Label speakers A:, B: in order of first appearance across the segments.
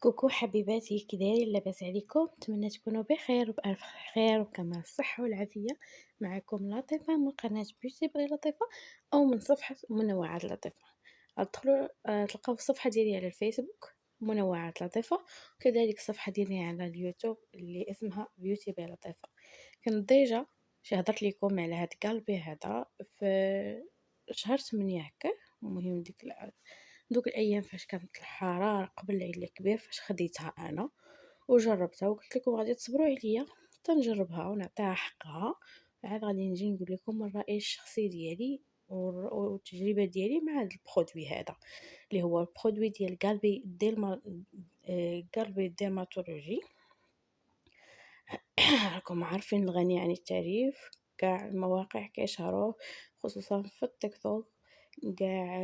A: كوكو حبيباتي، كي دايرين؟ لاباس عليكم؟ نتمنى تكونوا بخير وبألف خير وكمال الصحة والعافية. معكم لطيفة من قناة بيوتي بغي لطيفة، أو من صفحة منوعات لطيفة. ادخلوا تلقاو الصفحة ديالي على الفيسبوك منوعات لطيفة، وكذلك الصفحة ديالي على اليوتيوب اللي اسمها بيوتي بغي لطيفة. كنت ديجا هضرت لكم على هاد قلبي هذا في شهر 8 هكا. المهم دوك الايام فاش كانت الحراره قبل العيد الكبير، فاش خديتها انا وجربتها وقلت لكم غادي تصبروا عليا حتى نجربها ونعطيها حقها. عاد غادي نجي نقول لكم الراي الشخصي ديالي والتجربه ديالي مع هذا البرودوي هذا، اللي هو البرودوي ديال قلبي ديرماتولوجي. راكم عارفين الغني عن التعريف، كاع المواقع كيشهروه، خصوصا في التيك توك. كاع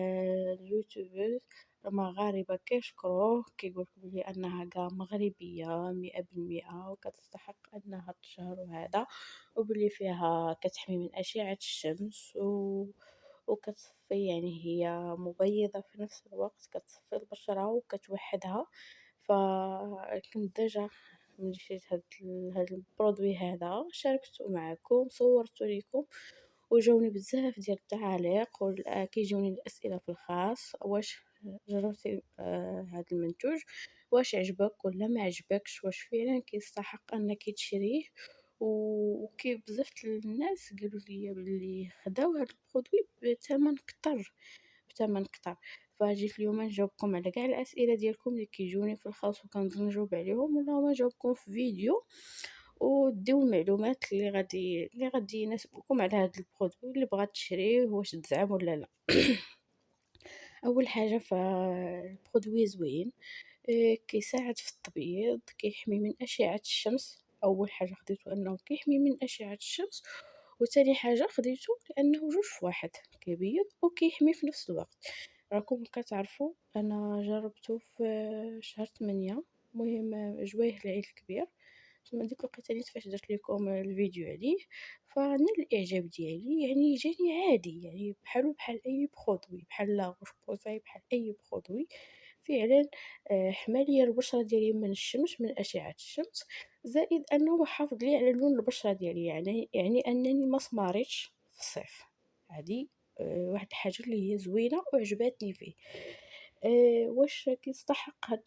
A: اليوتيوبرز المغاربة كيشكروه، كيقولك بلي انها كاع مغربية 100% وكتستحق انها تشهر وهذا، وبلي فيها كتحمي من اشعة الشمس وكتصفي، يعني هي مبيضة في نفس الوقت، كتصفي البشرة وكتوحدها. فكنت ديجا ملي شريت هاد البرودوي هذا شاركته معكم، صورته ليكم، وجاوني بزاف ديال التعاليق كيجوني الاسئله في الخاص. واش جربتي هذا المنتوج؟ واش عجبك ولا ما عجبكش؟ واش فعلا كيستحق انك تشريه؟ وكي بزاف الناس قالوا لي بلي خداو هذا البرودوي بثمن كتر. فجيت اليوم نجاوبكم على كاع الاسئله ديالكم اللي كيجوني في الخاص، وكنظن نجاوب عليهم، ولا ما نجاوبكم في فيديو وديو المعلومات اللي غادي يناسبكم على هذا البرودوي اللي بغات تشريه، واش تزعم ولا لا. اول حاجه فالبرودوي زوين، كيساعد في التبييض، كيحمي من اشعه الشمس. اول حاجه خديته انه كيحمي من اشعه الشمس، وتاني حاجه خديته لانه جوج في واحد، كيبيض وكيحمي في نفس الوقت. راكم كتعرفوا انا جربته في شهر 8، مهم جوايه العيد الكبير. ثم ديك الوقيته نيت فاش درت لكم الفيديو عليه، فنال الاعجاب ديالي، يعني جاني عادي، يعني بحالو بحال اي برودوي، بحال لا روش بوزاي، بحال اي برودوي فعلا. حمى ليا البشره ديالي من الشمس، من اشعه الشمس، زائد انه حافظ لي على لون البشره ديالي، يعني انني ما سماريتش في الصيف. هذه واحد الحاجه اللي هي زوينه وعجباتني فيه. واش كيستحق هاد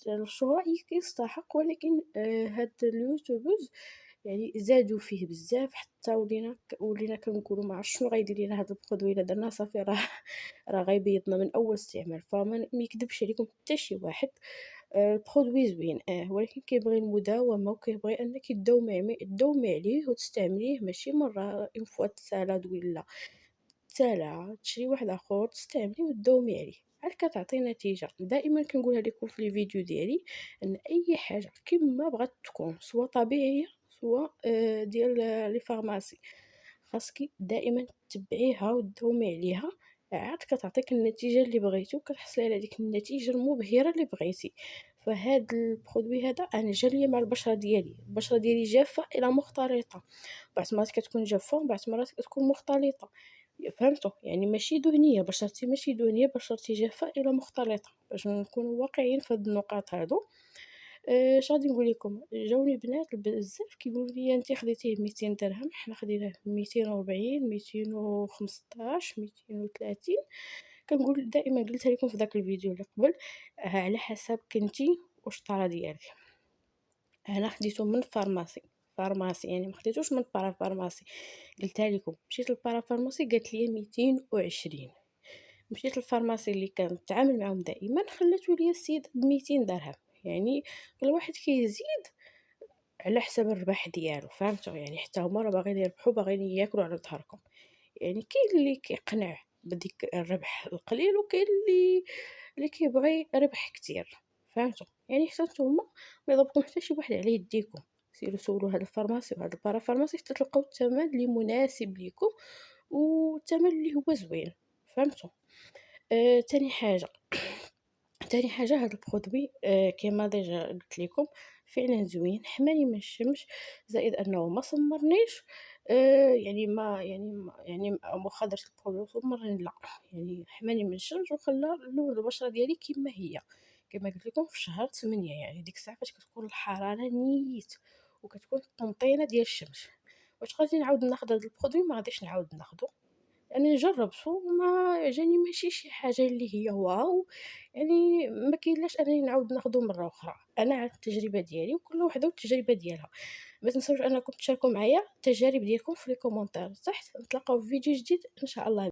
A: الشهرة؟ كيستحق، ولكن هاد اليوتيوبرز يعني زادوا فيه بزاف، حتى ولينا كنقولوا ما عرفتش شنو غيدير لينا هاد البرودوي الا درنا صافي، راه غيبيضنا من اول استعمال. فما يكذبش عليكم حتى شي واحد، البرودوي زوين ولكن كيبغي المداومه، وكيبغي انك تداومي عليه وتستعمليه، ماشي مره اون فوا تسالى تقول لا، تسالى تشري واحد اخر تستعمليه وتداومي عليه عاد كتعطي نتيجه. دائما كنقولها لكم في لي فيديو ديالي، ان اي حاجه كما بغات تكون، سواء طبيعيه سواء ديال لي فارماسي، خاصك دائما تبعيها وتداومي عليها، عاد كتعطيك النتيجه اللي بغيتي، وكتحصلي على ديك النتيجه المبهره اللي بغيتي. فهاد البرودوي هذا انا جا مع البشره ديالي جافه الى مختلطه، بعض المرات كتكون جافه وبعض المرات كتكون مختلطه، فهمتوا؟ يعني ماشي دهنيه، بشرتي ماشي دهنيه، بشرتي جافه الى مختلطه، باش نكونوا واقعيين في هاد النقاط هادو. اش غادي نقول لكم، جاوني بنات بزاف كيقولوا لي انت خديتيه ب 200 درهم، حنا خديناه ب 240 215 230. كنقول دائما، قلتها لكم في داك الفيديو اللي قبل، على حسب كنتي والشطاره ديالك. انا خديته من فارماسي، يعني ما خديتوش من فارماسي. قلتها لكم، مشيت فارماسي قالت لي 220. مشيت للفارماسي اللي كنتعامل معاهم دائما، خلاتو لي السيد ب 200 درهم. يعني كل واحد كيزيد على حساب الربح ديالو، فهمتوا؟ يعني حتى هما راه باغيين يربحوا، باغيين ياكلوا على ظهركم. يعني كاين اللي كيقنع بديك الربح القليل، وكاين اللي كيبغي ربح كتير، فهمتوا؟ يعني حتى نتوما ما يضركم حتى شي واحد على يديكم، سيروا سولوا هذا الفارماسي وهذا البارافارماسي حتى تلقاو الثمن اللي مناسب ليكم، والثمن اللي هو زوين، فهمتوا؟ تاني حاجه هاد البرودوي كيما ديجا قلت لكم فعلا زوين، حماني من الشمس، زائد انه ما سمرنيش. يعني واخا درت البرودوي سمرني لا، يعني حماني من الشمس وخلى لون البشره ديالي كما هي، كما قلت لكم في شهر 8، يعني ديك الساعه فاش كتكون الحراره نيت وكتكون الطمطينه ديال الشمس. واش غادي نعاود ناخذ هذا البرودوي؟ ما غاديش نعاود ناخذه، يعني جربته وما جاني ماشي شي حاجه اللي هي واو، يعني ما كاينلاش انني نعاود ناخذه مره اخرى. انا عن التجربه ديالي وكل وحده والتجربه ديالها. ما تنساوش انكم تشاركوا معايا التجارب ديالكم في لي كومونتير تحت. نتلاقاو في فيديو جديد ان شاء الله.